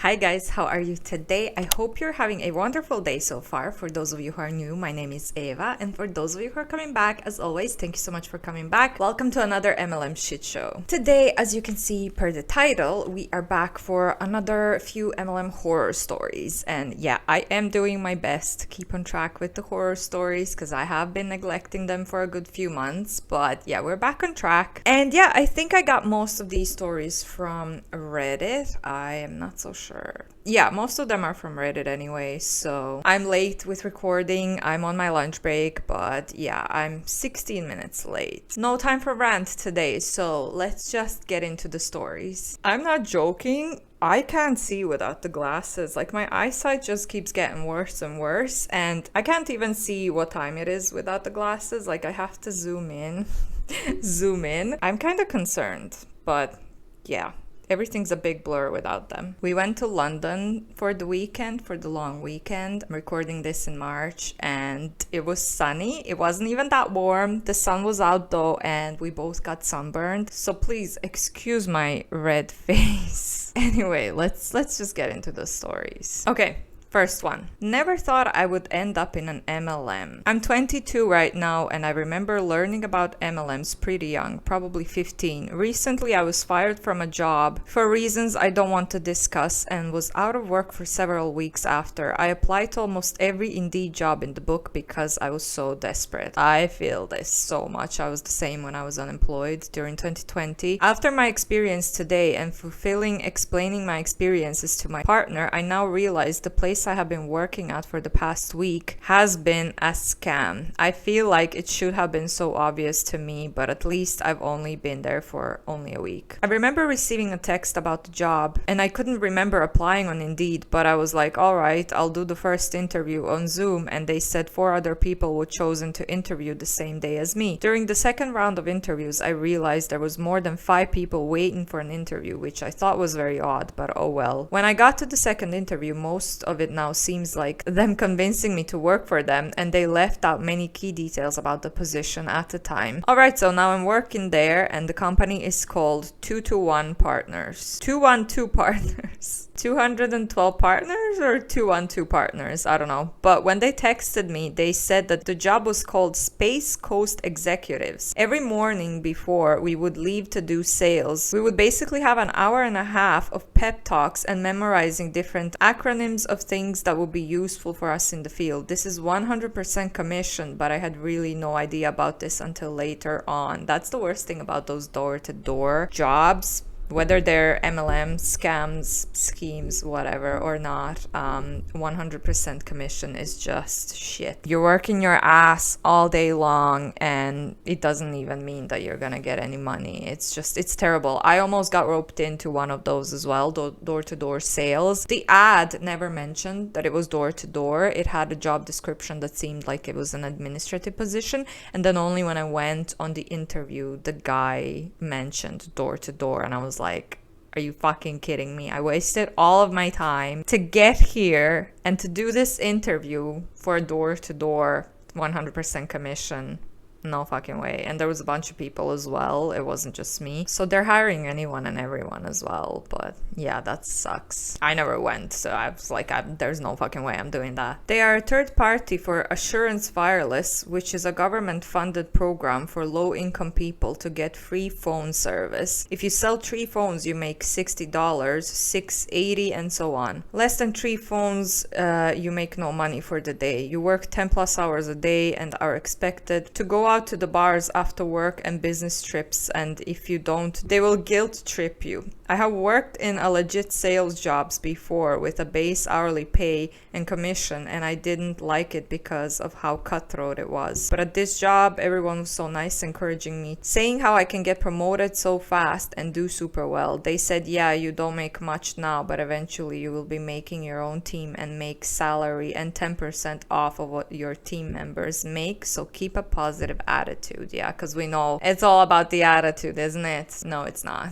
Hi guys, how are you today? I hope you're having a wonderful day so far. For those of you who are new, my name is Eva, and for those of you who are coming back, as always, thank you so much for coming back. Welcome to another MLM shit show. Today, as you can see per the title, we are back for another few MLM horror stories. And yeah, I am doing my best to keep on track with the horror stories because I have been neglecting them for a good few months. But yeah, we're back on track. And yeah, I think I got most of these stories from Reddit. I am not so sure. Yeah, most of them are from Reddit anyway, so I'm late with recording. I'm on my lunch break, but yeah, I'm 16 minutes late. No time for rant today, so let's just get into the stories. I'm not joking. I can't see without the glasses. Like, my eyesight just keeps getting worse and worse, and I can't even see what time it is without the glasses. Like, I have to zoom in. Zoom in. I'm kind of concerned, but yeah. Everything's a big blur without them. We went to London for the weekend, for the long weekend. I'm recording this in March and it was sunny. It wasn't even that warm. The sun was out though and we both got sunburned. So please excuse my red face. Anyway, let's just get into the stories. Okay. First one. Never thought I would end up in an MLM. I'm 22 right now and I remember learning about MLMs pretty young, probably 15. Recently I was fired from a job for reasons I don't want to discuss and was out of work for several weeks after. I applied to almost every Indeed job in the book because I was so desperate. I feel this so much. I was the same when I was unemployed during 2020. After my experience today and explaining my experiences to my partner, I now realize the place I have been working at for the past week has been a scam. I feel like it should have been so obvious to me, but at least I've only been there for only a week. I remember receiving a text about the job and I couldn't remember applying on Indeed, but I was like, all right, I'll do the first interview on Zoom, and they said 4 other people were chosen to interview the same day as me. During the second round of interviews, I realized there was more than 5 people waiting for an interview, which I thought was very odd, but oh well. When I got to the second interview, most of it now seems like them convincing me to work for them, and they left out many key details about the position at the time. Alright, so now I'm working there and the company is called 221 Partners. 212 Partners. 212 partners or 212 partners? I don't know. But when they texted me, they said that the job was called Space Coast Executives. Every morning before we would leave to do sales, we would basically have an hour and a half of pep talks and memorizing different acronyms of things that would be useful for us in the field. This is 100% commission, but I had really no idea about this until later on. That's the worst thing about those door-to-door jobs. Whether they're MLM, scams, schemes, whatever or not, 100% commission is just shit. You're working your ass all day long and it doesn't even mean that you're gonna get any money. It's terrible. I almost got roped into one of those as well, door-to-door sales. The ad never mentioned that it was door-to-door. It had a job description that seemed like it was an administrative position, and then only when I went on the interview, the guy mentioned door-to-door, and I was like, are you fucking kidding me? I wasted all of my time to get here and to do this interview for a door-to-door 100% commission. No fucking way. And there was a bunch of people as well. It wasn't just me. So they're hiring anyone and everyone as well. But yeah, that sucks. I never went. So I was like, there's no fucking way I'm doing that. They are a third party for Assurance Wireless, which is a government funded program for low income people to get free phone service. If you sell 3 phones, you make $60, $6.80 and so on. Less than 3 phones, you make no money for the day. You work 10 plus hours a day and are expected to go out to the bars after work and business trips, and if you don't, they will guilt trip you. I have worked in a legit sales jobs before with a base hourly pay and commission, and I didn't like it because of how cutthroat it was. But at this job, everyone was so nice, encouraging me, saying how I can get promoted so fast and do super well. They said, yeah, you don't make much now, but eventually you will be making your own team and make salary and 10% off of what your team members make, so keep a positive attitude. Yeah, because we know it's all about the attitude, isn't it? No, it's not.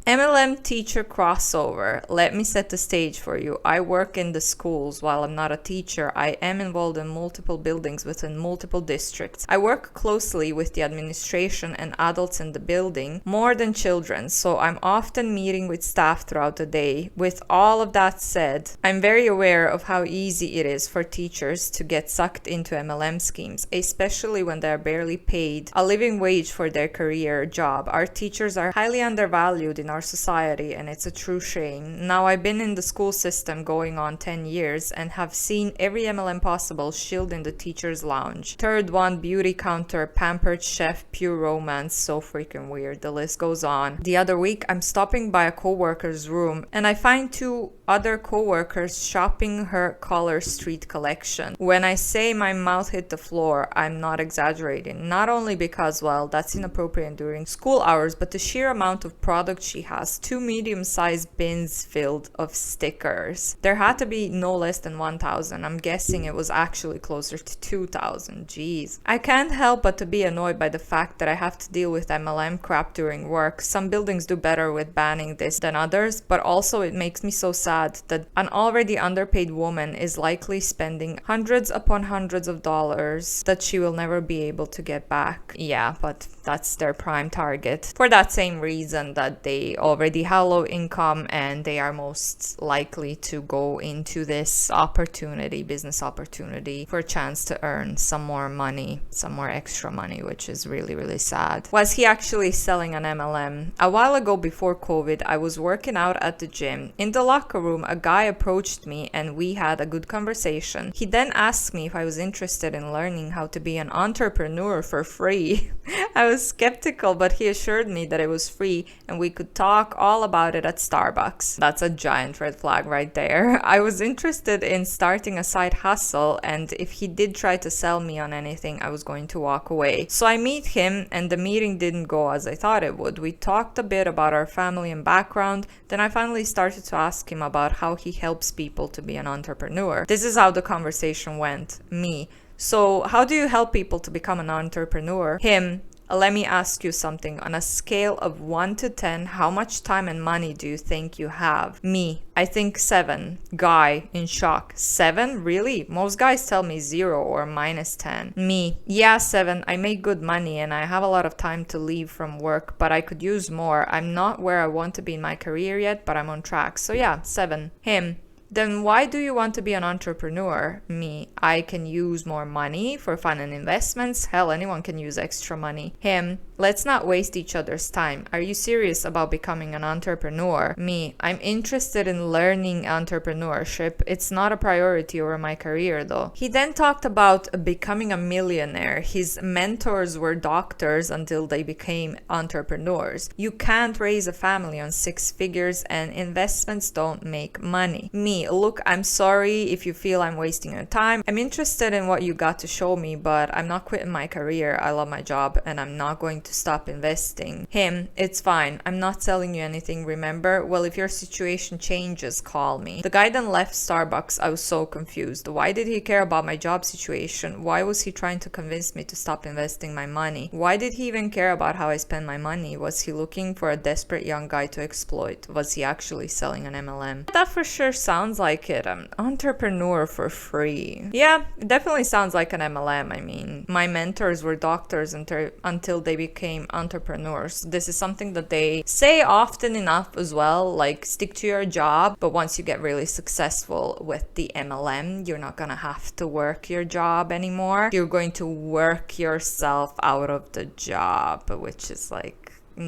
MLM teacher crossover. Let me set the stage for you. I work in the schools. While I'm not a teacher, I am involved in multiple buildings within multiple districts. I work closely with the administration and adults in the building more than children, so I'm often meeting with staff throughout the day. With all of that said, I'm very aware of how easy it is for teachers to get sucked into MLM schemes, especially when they're barely paid a living wage for their career job. Our teachers are highly undervalued in our society, and it's a true shame. Now, I've been in the school system going on 10 years and have seen every MLM possible shilled in the teacher's lounge. Third one, beauty counter, pampered chef, pure romance, so freaking weird. The list goes on. The other week, I'm stopping by a co-worker's room and I find two other co-workers shopping her Collar Street collection. When I say my mouth hit the floor, I'm not exaggerating. Not only because, well, that's inappropriate during school hours, but the sheer amount of product she has. 2 medium-sized bins filled of stickers. There had to be no less than 1,000. I'm guessing it was actually closer to 2,000. Jeez. I can't help but to be annoyed by the fact that I have to deal with MLM crap during work. Some buildings do better with banning this than others, but also it makes me so sad that an already underpaid woman is likely spending hundreds upon hundreds of dollars that she will never be able to get back. Yeah, but that's their prime target. For that same reason that they already have low income and they are most likely to go into this opportunity, business opportunity, for a chance to earn some more money, some more extra money, which is really, really sad. Was he actually selling an MLM? A while ago before COVID, I was working out at the gym. In the locker room, a guy approached me and we had a good conversation. He then asked me if I was interested in learning how to be an entrepreneur for free. I was skeptical, but he assured me that it was free and we could talk all about it at Starbucks. That's a giant red flag right there. I was interested in starting a side hustle, and if he did try to sell me on anything, I was going to walk away. So I meet him and the meeting didn't go as I thought it would. We talked a bit about our family and background. Then I finally started to ask him about how he helps people to be an entrepreneur. This is how the conversation went. Me: so how do you help people to become an entrepreneur? Him: let me ask you something. On a scale of 1 to 10, how much time and money do you think you have? Me: I think 7. Guy in shock: 7? Really? Most guys tell me 0 or -10. Me: yeah, 7. I make good money and I have a lot of time to leave from work, but I could use more. I'm not where I want to be in my career yet, but I'm on track. So yeah, 7. Him: then why do you want to be an entrepreneur? Me: I can use more money for fun and investments. Hell, anyone can use extra money. Him: let's not waste each other's time. Are you serious about becoming an entrepreneur? Me: I'm interested in learning entrepreneurship. It's not a priority over my career though. He then talked about becoming a millionaire. His mentors were doctors until they became entrepreneurs. You can't raise a family on 6 figures and investments don't make money. Me: look, I'm sorry if you feel I'm wasting your time. I'm interested in what you got to show me, but I'm not quitting my career. I love my job and I'm not going to stop investing. Him: it's fine. I'm not selling you anything, remember? Well, if your situation changes, call me. The guy then left Starbucks. I was so confused. Why did he care about my job situation? Why was he trying to convince me to stop investing my money? Why did he even care about how I spend my money? Was he looking for a desperate young guy to exploit? Was he actually selling an MLM? That for sure sounds like it. I'm entrepreneur for free. Yeah, it definitely sounds like an MLM. I mean, my mentors were doctors until they became entrepreneurs. This is something that they say often enough as well, like stick to your job, but once you get really successful with the MLM, you're not gonna have to work your job anymore. You're going to work yourself out of the job, which is like,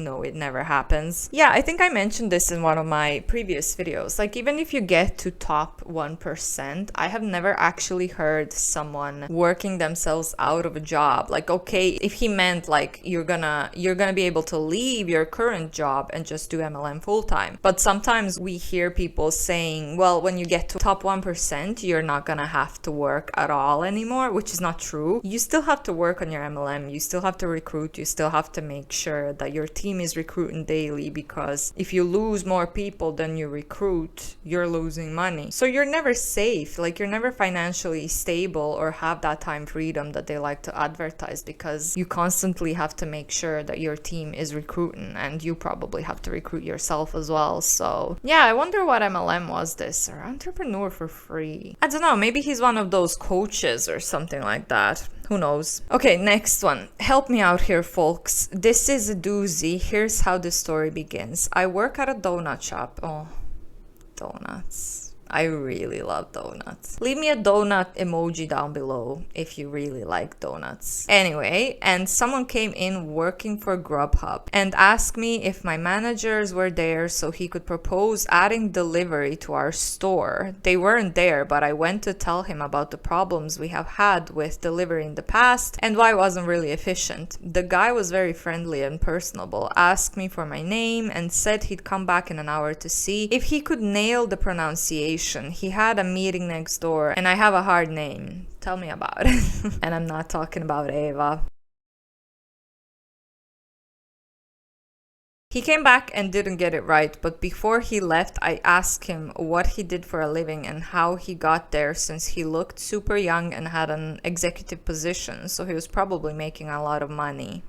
no, it never happens. Yeah, I think I mentioned this in one of my previous videos. Like, even if you get to top 1%, I have never actually heard someone working themselves out of a job. Like, okay, if he meant like you're gonna be able to leave your current job and just do MLM full time. But sometimes we hear people saying, well, when you get to top 1%, you're not gonna have to work at all anymore, which is not true. You still have to work on your MLM. You still have to recruit. You still have to make sure that your team team is recruiting daily, because if you lose more people than you recruit, you're losing money. So you're never safe. Like, you're never financially stable or have that time freedom that they like to advertise, because you constantly have to make sure that your team is recruiting, and you probably have to recruit yourself as well. So yeah, I wonder what MLM was this, or entrepreneur for free. I don't know, maybe he's one of those coaches or something like that. Who knows? Okay, next one. Help me out here, folks. This is a doozy. Here's how the story begins. I work at a donut shop. Oh, donuts. I really love donuts. Leave me a donut emoji down below if you really like donuts. Anyway, and someone came in working for Grubhub and asked me if my managers were there so he could propose adding delivery to our store. They weren't there, but I went to tell him about the problems we have had with delivery in the past and why it wasn't really efficient. The guy was very friendly and personable, asked me for my name and said he'd come back in an hour to see if he could nail the pronunciation. He had a meeting next door, and I have a hard name. Tell me about it. And I'm not talking about Eva. He came back and didn't get it right, but before he left, I asked him what he did for a living and how he got there, since he looked super young and had an executive position, so he was probably making a lot of money.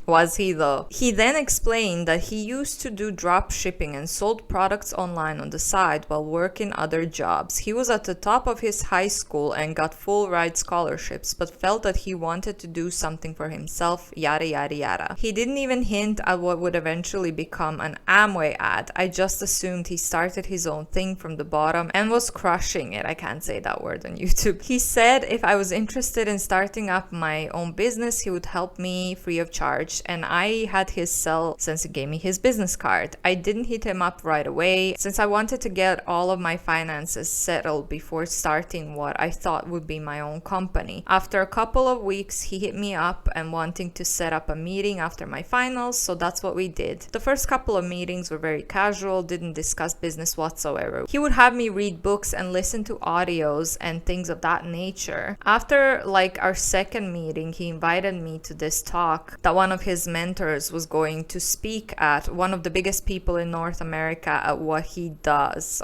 Was he though? He then explained that he used to do drop shipping and sold products online on the side while working other jobs. He was at the top of his high school and got full ride scholarships, but felt that he wanted to do something for himself, yada yada yada. He didn't even hint at what would eventually become an Amway ad. I just assumed he started his own thing from the bottom and was crushing it. I can't say that word on YouTube. He said if I was interested in starting up my own business, he would help me free of charge, and I had his cell since he gave me his business card. I didn't hit him up right away since I wanted to get all of my finances settled before starting what I thought would be my own company. After a couple of weeks, he hit me up and wanting to set up a meeting after my finals, so that's what we did. The first couple of meetings were very casual, didn't discuss business whatsoever. He would have me read books and listen to audios and things of that nature. After like our second meeting, he invited me to this talk that one of his mentors was going to speak at, one of the biggest people in North America at what he does.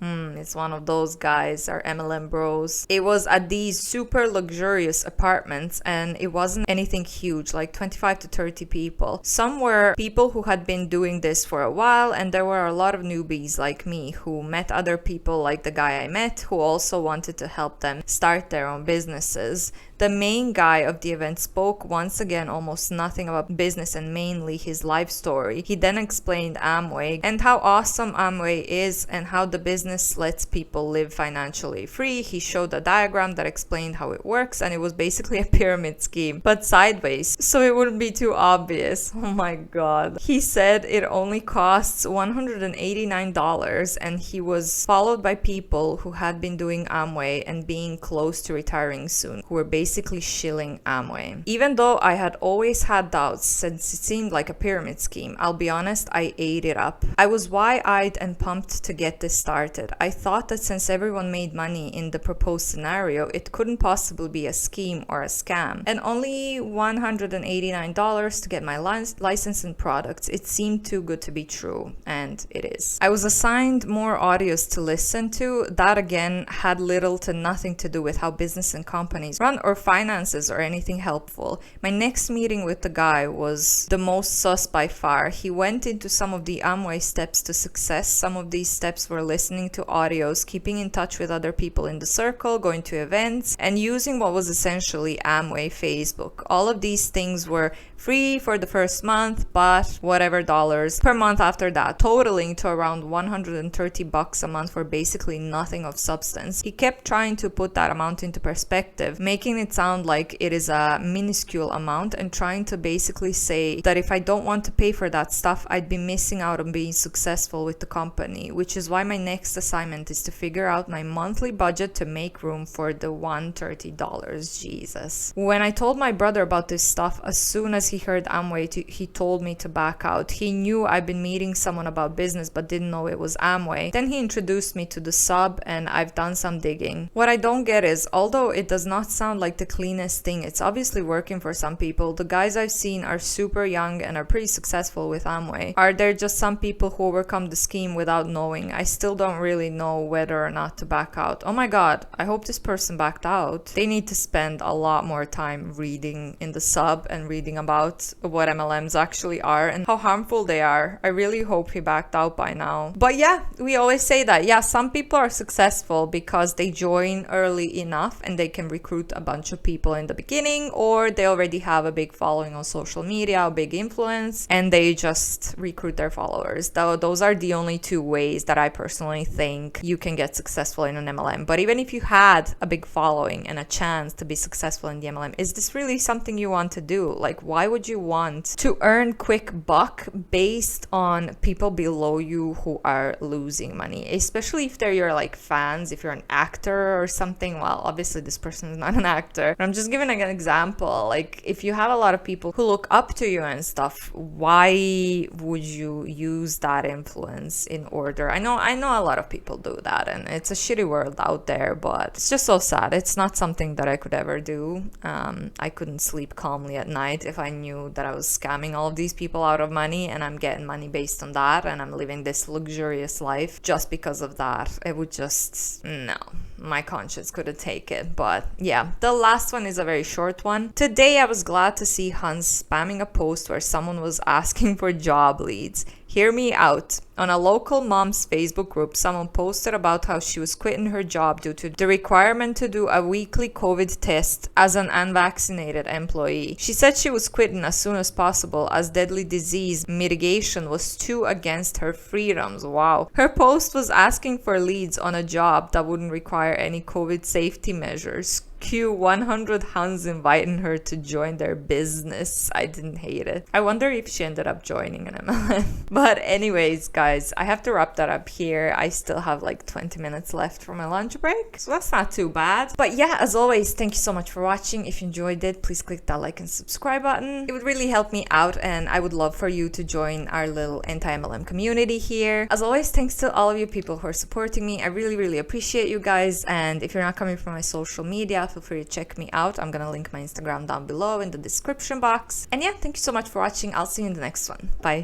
It's one of those guys, our MLM bros. It was at these super luxurious apartments, and it wasn't anything huge, like 25 to 30 people. Some were people who had been doing this for a while, and there were a lot of newbies like me who met other people like the guy I met who also wanted to help them start their own businesses. The main guy of the event spoke once again almost nothing about business and mainly his life story. He then explained Amway and how awesome Amway is and how the business lets people live financially free. He showed a diagram that explained how it works, and it was basically a pyramid scheme, but sideways, so it wouldn't be too obvious. Oh my god. He said it only costs $189, and he was followed by people who had been doing Amway and being close to retiring soon, who were basically shilling Amway. Even though I had always had doubts since it seemed like a pyramid scheme, I'll be honest, I ate it up. I was wide-eyed and pumped to get this started. I thought that since everyone made money in the proposed scenario, it couldn't possibly be a scheme or a scam. And only $189 to get my license and products. It seemed too good to be true, and it is. I was assigned more audios to listen to. That again had little to nothing to do with how business and companies run or finances or anything helpful. My next meeting with the guy was the most sus by far. He went into some of the Amway steps to success. Some of these steps were listening to audios, keeping in touch with other people in the circle, going to events, and using what was essentially Amway Facebook. All of these things were free for the first month, but whatever dollars per month after that, totaling to around $130 a month for basically nothing of substance. He kept trying to put that amount into perspective, making it sound like it is a minuscule amount and trying to basically say that if I don't want to pay for that stuff, I'd be missing out on being successful with the company, which is why my next next assignment is to figure out my monthly budget to make room for the $130. Jesus. When I told my brother about this stuff, as soon as he heard Amway, he told me to back out. He knew I'd been meeting someone about business but didn't know it was Amway. Then he introduced me to the sub and I've done some digging. What I don't get is, although it does not sound like the cleanest thing, it's obviously working for some people. The guys I've seen are super young and are pretty successful with Amway. Are there just some people who overcome the scheme without knowing? I still don't really know whether or not to back out. Oh my god, I hope this person backed out. They need to spend a lot more time reading in the sub and reading about what MLMs actually are and how harmful they are. I really hope he backed out by now. But yeah, we always say that. Yeah, some people are successful because they join early enough and they can recruit a bunch of people in the beginning, or they already have a big following on social media, a big influence, and they just recruit their followers. Though those are the only two ways that I personally think you can get successful in an MLM. But even if you had a big following and a chance to be successful in the MLM, is this really something you want to do? Like, why would you want to earn quick buck based on people below you who are losing money? Especially if they're your like fans, if you're an actor or something. Well, obviously this person is not an actor, but I'm just giving like an example. Like, if you have a lot of people who look up to you and stuff, why would you use that influence in order? I know a lot of people do that, and it's a shitty world out there, but it's just so sad. It's not something that I could ever do. I couldn't sleep calmly at night if I knew that I was scamming all of these people out of money and I'm getting money based on that, and I'm living this luxurious life just because of that. It would just, no, my conscience couldn't take it. But yeah, the last one is a very short one. Today I was glad to see Hans spamming a post where someone was asking for job leads. Hear me out. On a local mom's Facebook group, someone posted about how she was quitting her job due to the requirement to do a weekly COVID test as an unvaccinated employee. She said she was quitting as soon as possible as deadly disease mitigation was too against her freedoms. Wow. Her post was asking for leads on a job that wouldn't require any COVID safety measures. Cue 100 Huns inviting her to join their business. I didn't hate it. I wonder if she ended up joining an MLM. But anyways, guys, I have to wrap that up here. I still have like 20 minutes left for my lunch break, so that's not too bad. But yeah, as always, thank you so much for watching. If you enjoyed it, please click that like and subscribe button. It would really help me out, and I would love for you to join our little anti-MLM community here. As always, thanks to all of you people who are supporting me. I really appreciate you guys. And if you're not coming from my social media, feel free to check me out. I'm gonna link my Instagram down below in the description box. And yeah, thank you so much for watching. I'll see you in the next one. Bye.